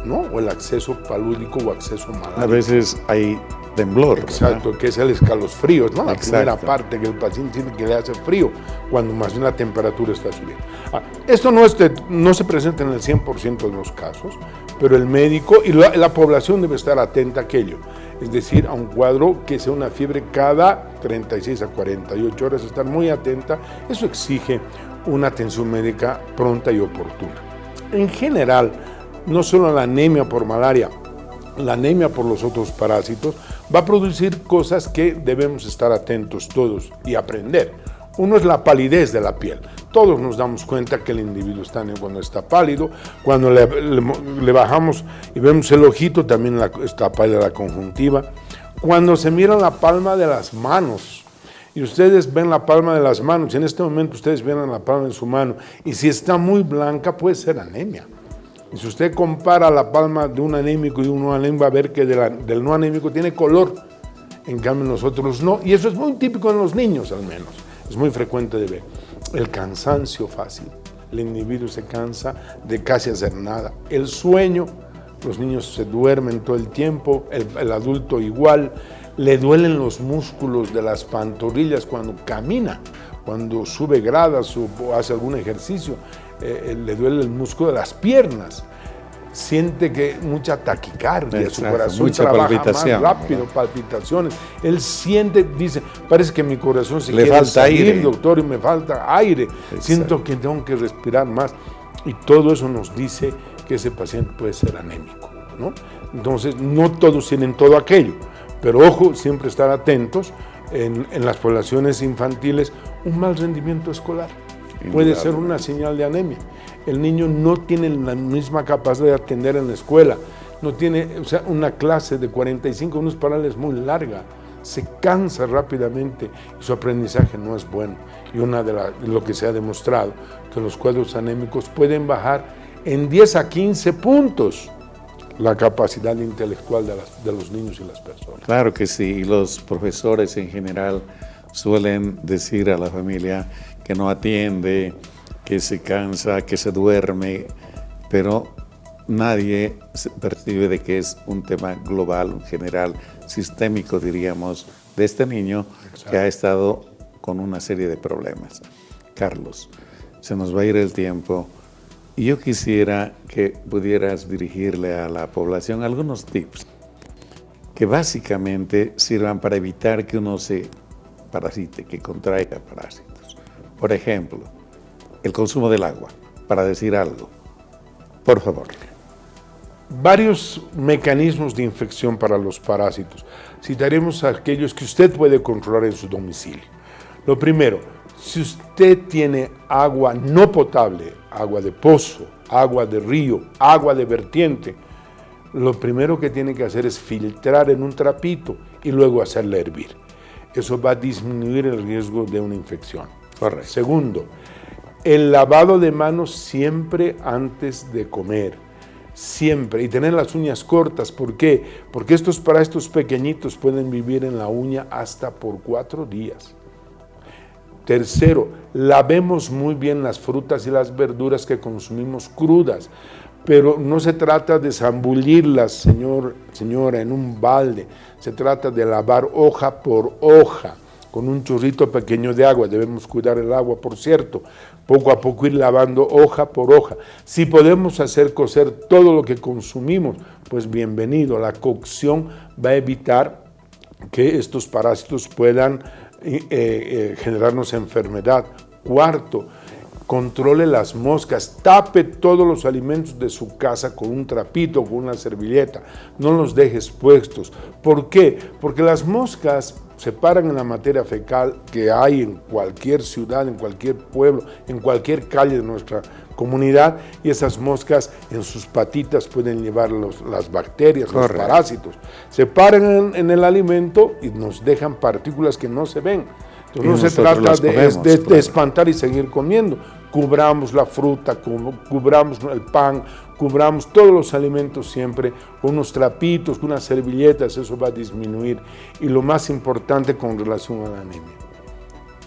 ¿no? O el acceso palúdico o acceso malárico. A veces hay temblor, exacto, ¿verdad? Que es el escalofríos, ¿no? La primera parte que el paciente siente que le hace frío, cuando más bien la temperatura está subiendo. Esto no se presenta en el 100% de los casos, pero el médico y la población debe estar atenta a aquello. Es decir, a un cuadro que sea una fiebre cada 36 a 48 horas, estar muy atenta. Eso exige una atención médica pronta y oportuna. En general, no solo la anemia por malaria, la anemia por los otros parásitos va a producir cosas que debemos estar atentos todos y aprender. Uno es la palidez de la piel. Todos nos damos cuenta que el individuo está cuando está pálido, cuando le bajamos y vemos el ojito, también está pálida la conjuntiva. Cuando se mira la palma de las manos, y ustedes ven la palma de las manos, en este momento ustedes ven la palma de su mano, y si está muy blanca puede ser anemia. Y si usted compara la palma de un anémico y un no anémico, va a ver que del no anémico tiene color, en cambio nosotros no, y eso es muy típico en los niños al menos, es muy frecuente de ver. El cansancio fácil, el individuo se cansa de casi hacer nada. El sueño, los niños se duermen todo el tiempo, el adulto igual, le duelen los músculos de las pantorrillas cuando camina, cuando sube gradas o hace algún ejercicio, le duele el músculo de las piernas. Siente que mucha taquicardia, exacto, su corazón mucha trabaja más rápido, ¿verdad? Palpitaciones. Él siente, dice, parece que mi corazón se quiere salir, aire, doctor, y me falta aire. Exacto. Siento que tengo que respirar más. Y todo eso nos dice que ese paciente puede ser anémico, ¿no? Entonces, no todos tienen todo aquello, pero ojo, siempre estar atentos. En las poblaciones infantiles, un mal rendimiento escolar puede ser una señal de anemia. El niño no tiene la misma capacidad de atender en la escuela, no tiene, o sea, una clase de 45 minutos para él es muy larga, se cansa rápidamente y su aprendizaje no es bueno. Y lo que se ha demostrado, que los cuadros anémicos pueden bajar en 10 a 15 puntos la capacidad intelectual de los niños y las personas. Claro que sí, y los profesores en general suelen decir a la familia que no atiende, que se cansa, que se duerme, pero nadie percibe de que es un tema global, en general, sistémico, diríamos, de este niño. Exacto. Que ha estado con una serie de problemas. Carlos, se nos va a ir el tiempo y yo quisiera que pudieras dirigirle a la población algunos tips que básicamente sirvan para evitar que uno se parasite, que contraiga parásitos. Por ejemplo, el consumo del agua, para decir algo. Por favor. Varios mecanismos de infección para los parásitos. Citaremos aquellos que usted puede controlar en su domicilio. Lo primero, si usted tiene agua no potable, agua de pozo, agua de río, agua de vertiente, lo primero que tiene que hacer es filtrar en un trapito y luego hacerla hervir. Eso va a disminuir el riesgo de una infección. Correcto. Segundo, el lavado de manos siempre antes de comer. Siempre. Y tener las uñas cortas. ¿Por qué? Porque estos parásitos pequeñitos pueden vivir en la uña hasta por 4 días. Tercero, lavemos muy bien las frutas y las verduras que consumimos crudas. Pero no se trata de zambullirlas, señora, en un balde. Se trata de lavar hoja por hoja, con un chorrito pequeño de agua. Debemos cuidar el agua, por cierto. Poco a poco ir lavando hoja por hoja. Si podemos hacer cocer todo lo que consumimos, pues bienvenido. La cocción va a evitar que estos parásitos puedan generarnos enfermedad. Cuarto, controle las moscas, tape todos los alimentos de su casa con un trapito, con una servilleta, no los deje expuestos. ¿Por qué? Porque las moscas se paran en la materia fecal que hay en cualquier ciudad, en cualquier pueblo, en cualquier calle de nuestra comunidad, y esas moscas en sus patitas pueden llevar las bacterias, Correcto. los parásitos. Se paran en el alimento y nos dejan partículas que no se ven. Entonces, no se trata de espantar y seguir comiendo. Cubramos la fruta, cubramos el pan, cubramos todos los alimentos siempre con unos trapitos, con unas servilletas, eso va a disminuir. Y lo más importante con relación a la anemia,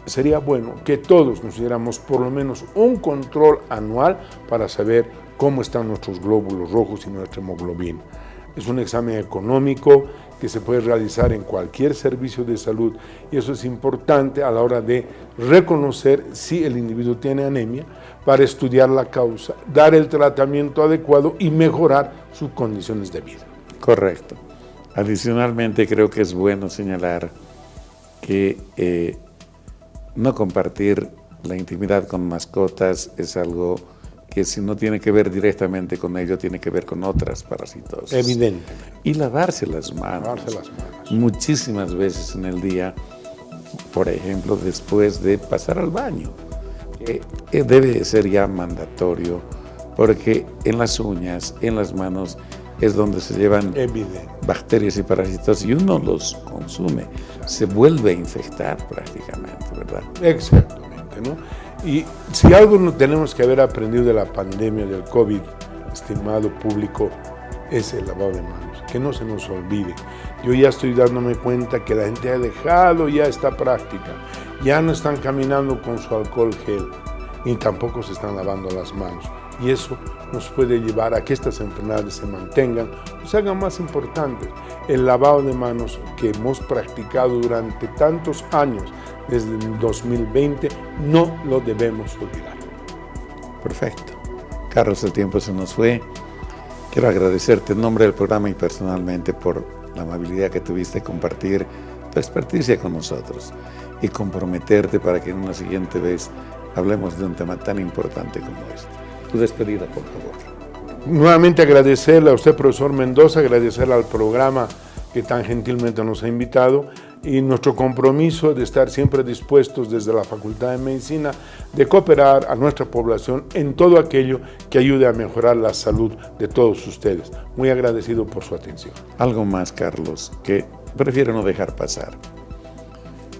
sería bueno que todos nos diéramos por lo menos un control anual para saber cómo están nuestros glóbulos rojos y nuestra hemoglobina. Es un examen económico que se puede realizar en cualquier servicio de salud, y eso es importante a la hora de reconocer si el individuo tiene anemia, para estudiar la causa, dar el tratamiento adecuado y mejorar sus condiciones de vida. Correcto. Adicionalmente, creo que es bueno señalar que no compartir la intimidad con mascotas es algo que, si no tiene que ver directamente con ello, tiene que ver con otras parasitosas. Evidentemente. Y lavarse las manos. Lavarse las manos. Muchísimas veces en el día, por ejemplo, después de pasar al baño. Debe ser ya mandatorio, porque en las uñas, en las manos, es donde se llevan bacterias y parásitos, y uno los consume, se vuelve a infectar prácticamente, ¿verdad? Exactamente, ¿no? Y si algo no tenemos que haber aprendido de la pandemia del COVID, estimado público, es el lavado de manos, que no se nos olvide. Yo ya estoy dándome cuenta que la gente ha dejado ya esta práctica, ya no están caminando con su alcohol gel, ni tampoco se están lavando las manos. Y eso nos puede llevar a que estas enfermedades se mantengan o se hagan más importantes. El lavado de manos que hemos practicado durante tantos años, desde el 2020, no lo debemos olvidar. Perfecto. Carlos, el tiempo se nos fue. Quiero agradecerte en nombre del programa y personalmente por la amabilidad que tuviste de compartir tu experticia con nosotros y comprometerte para que en una siguiente vez hablemos de un tema tan importante como este. Tu despedida, por favor. Nuevamente agradecerle a usted, profesor Mendoza, agradecerle al programa que tan gentilmente nos ha invitado, y nuestro compromiso de estar siempre dispuestos desde la Facultad de Medicina de cooperar a nuestra población en todo aquello que ayude a mejorar la salud de todos ustedes. Muy agradecido por su atención. Algo más, Carlos, que prefiero no dejar pasar.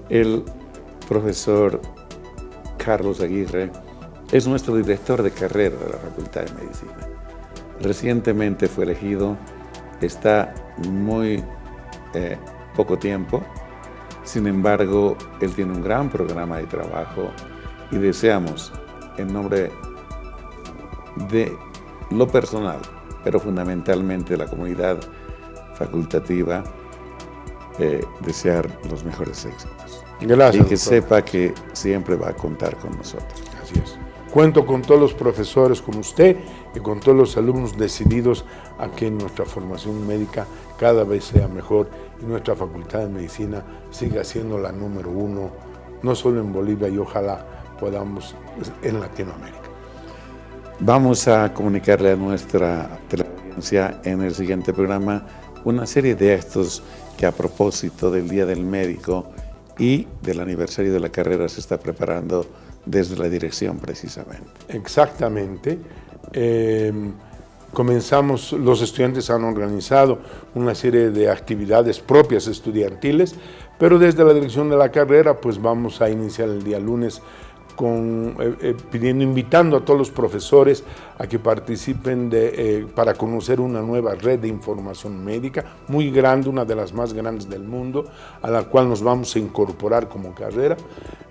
El profesor Carlos Aguirre es nuestro director de carrera de la Facultad de Medicina. Recientemente fue elegido, está muy poco tiempo. Sin embargo, él tiene un gran programa de trabajo y deseamos, en nombre de lo personal, pero fundamentalmente de la comunidad facultativa, desear los mejores éxitos. Gracias. Y que doctor. sepa que siempre va a contar con nosotros. Así es. Cuento con todos los profesores como usted y con todos los alumnos decididos a que nuestra formación médica cada vez sea mejor y nuestra Facultad de Medicina siga siendo la número 1, no solo en Bolivia, y ojalá podamos en Latinoamérica. Vamos a comunicarle a nuestra teleaudiencia en el siguiente programa una serie de actos que a propósito del Día del Médico y del aniversario de la carrera se está preparando desde la dirección precisamente. Exactamente. Comenzamos, los estudiantes han organizado una serie de actividades propias estudiantiles, pero desde la dirección de la carrera pues vamos a iniciar el día lunes invitando a todos los profesores a que participen para conocer una nueva red de información médica muy grande, una de las más grandes del mundo, a la cual nos vamos a incorporar como carrera.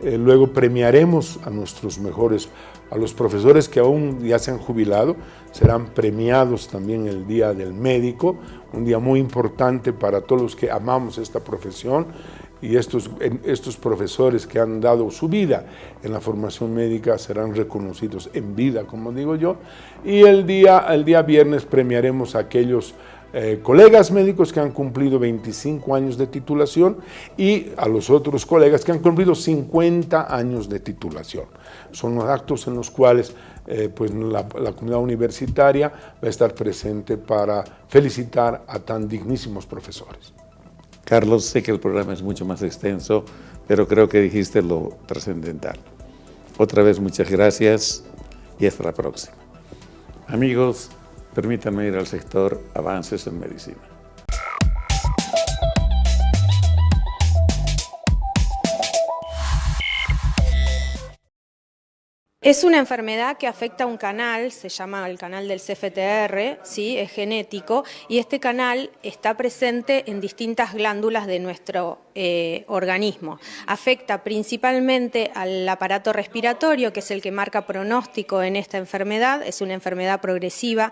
Luego premiaremos a nuestros mejores, a los profesores que aún ya se han jubilado, serán premiados también el Día del Médico, un día muy importante para todos los que amamos esta profesión. Y estos profesores que han dado su vida en la formación médica serán reconocidos en vida, como digo yo. Y el día viernes premiaremos a aquellos colegas médicos que han cumplido 25 años de titulación y a los otros colegas que han cumplido 50 años de titulación. Son los actos en los cuales pues la comunidad universitaria va a estar presente para felicitar a tan dignísimos profesores. Carlos, sé que el programa es mucho más extenso, pero creo que dijiste lo trascendental. Otra vez muchas gracias y hasta la próxima. Amigos, permítanme ir al sector Avances en Medicina. Es una enfermedad que afecta a un canal, se llama el canal del CFTR, ¿sí? Es genético, y este canal está presente en distintas glándulas de nuestro organismo. Afecta principalmente al aparato respiratorio, que es el que marca pronóstico en esta enfermedad, es una enfermedad progresiva.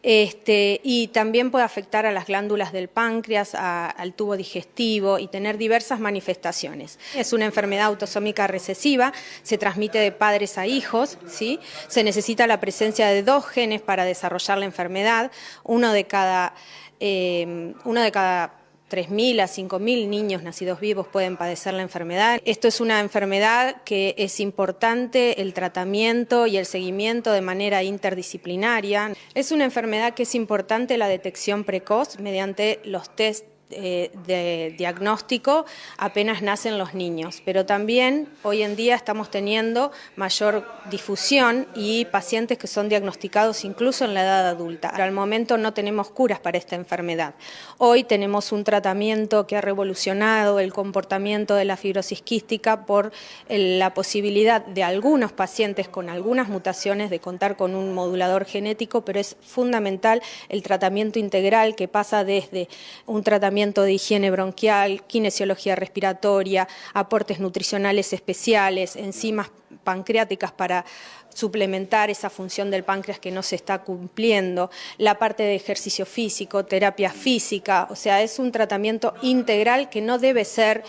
Y también puede afectar a las glándulas del páncreas, al tubo digestivo y tener diversas manifestaciones. Es una enfermedad autosómica recesiva, se transmite de padres a hijos, ¿sí? Se necesita la presencia de 2 genes para desarrollar la enfermedad, uno de cada 3.000 a 5.000 niños nacidos vivos pueden padecer la enfermedad. Esto es una enfermedad que es importante el tratamiento y el seguimiento de manera interdisciplinaria. Es una enfermedad que es importante la detección precoz mediante los test de diagnóstico apenas nacen los niños, pero también hoy en día estamos teniendo mayor difusión y pacientes que son diagnosticados incluso en la edad adulta. Al momento no tenemos curas para esta enfermedad. Hoy tenemos un tratamiento que ha revolucionado el comportamiento de la fibrosis quística por la posibilidad de algunos pacientes con algunas mutaciones de contar con un modulador genético, pero es fundamental el tratamiento integral que pasa desde un tratamiento de higiene bronquial, kinesiología respiratoria, aportes nutricionales especiales, enzimas pancreáticas para suplementar esa función del páncreas que no se está cumpliendo, la parte de ejercicio físico, terapia física, o sea, es un tratamiento integral que no debe ser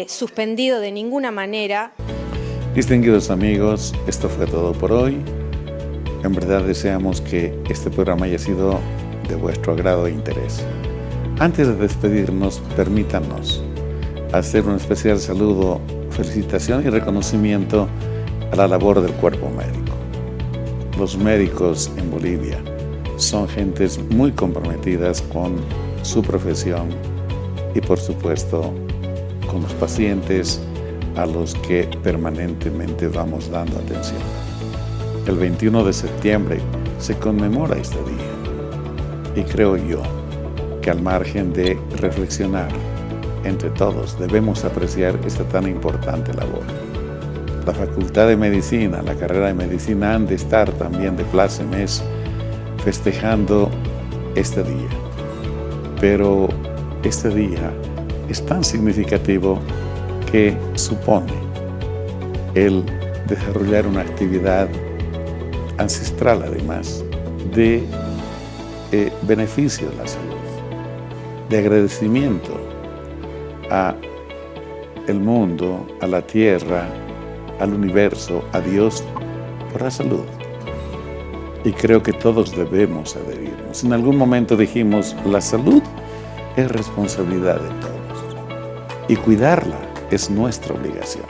suspendido de ninguna manera. Distinguidos amigos, esto fue todo por hoy. En verdad deseamos que este programa haya sido de vuestro agrado e interés. Antes de despedirnos, permítanos hacer un especial saludo, felicitación y reconocimiento a la labor del cuerpo médico. Los médicos en Bolivia son gentes muy comprometidas con su profesión y, por supuesto, con los pacientes a los que permanentemente vamos dando atención. El 21 de septiembre se conmemora este día y creo yo que al margen de reflexionar entre todos debemos apreciar esta tan importante labor. La Facultad de Medicina, la carrera de Medicina han de estar también de plácemes festejando este día. Pero este día es tan significativo que supone el desarrollar una actividad ancestral además de beneficio de la salud, de agradecimiento a el mundo, a la tierra, al universo, a Dios por la salud. Y creo que todos debemos adherirnos. En algún momento dijimos, la salud es responsabilidad de todos y cuidarla es nuestra obligación.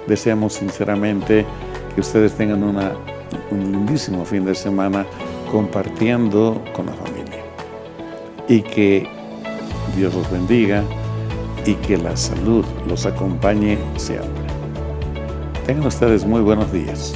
Deseamos sinceramente que ustedes tengan una un lindísimo fin de semana compartiendo con la familia. Y que Dios los bendiga y que la salud los acompañe siempre. Tengan ustedes muy buenos días.